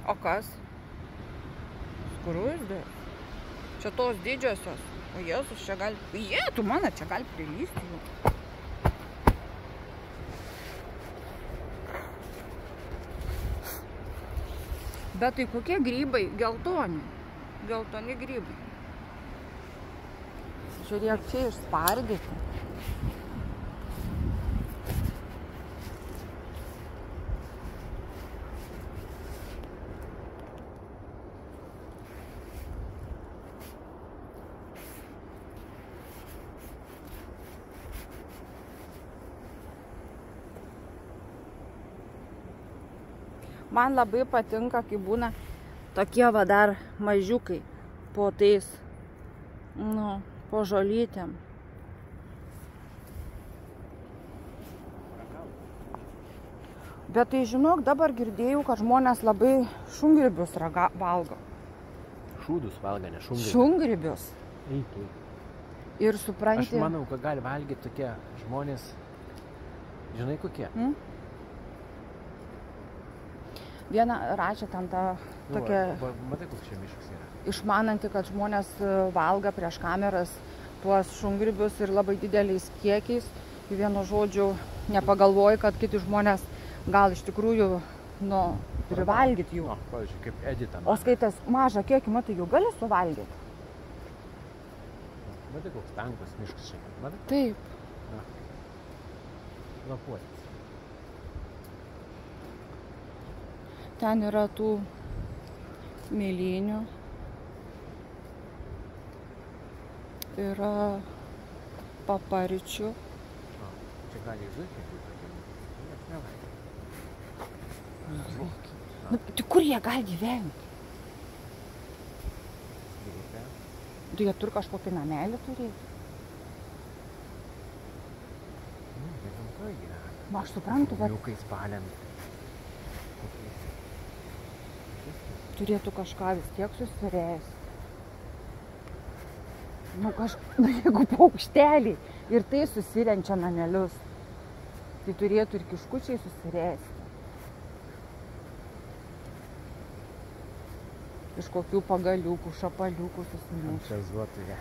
O kas? Skruzdės. Čia tos didžiosios. O Jėzus čia gali... Tu mano, čia gali prilysti jų. Bet tai kokie grybai? Geltoni. Geltoni grybai. Žiūrėk, čia išspardyti. Man labai patinka, kai būna tokie va dar mažiukai po tais, po žolytėm. Bet tai žinok, dabar girdėjau, kad žmonės labai šungrybius valgo. Šūdus valgo, ne šungrybius. Šungrybius. Eitų. Ir supranti... Aš manau, kad gali valgyti tokie žmonės, žinai kokie? Viena rašė ten tą tokia... Matai, koks čia miškas yra? Išmananti, kad žmonės valga prieš kameras tuos šungrybius ir labai dideliais kiekiais. Ir vienu žodžiu nepagalvoji, kad kiti žmonės gal iš tikrųjų, privalgyti jų. Pavyzdžiui, kaip Edita. O skaitas mažą kiekį, matai, jų gali suvalgyti. Matai, koks tankas miškas čia. Matai? Taip. Lapuotis. Ten yra tų mėlynių. Yra paparičių. Čia gali zuikiai būti. Tai kur jie gali gyventi? Tai jie turi kažkokį namelį turėti? Aš suprantu, bet... Žiūkai spaliant. Turėtų kažką vis tiek susiręsti. Jeigu paukšteliai ir tai susirenčia namelius, tai turėtų ir kiškučiai susiręsti. Iš kokių pagaliukų, šapaliukų susinešti. Čia zuotų jie.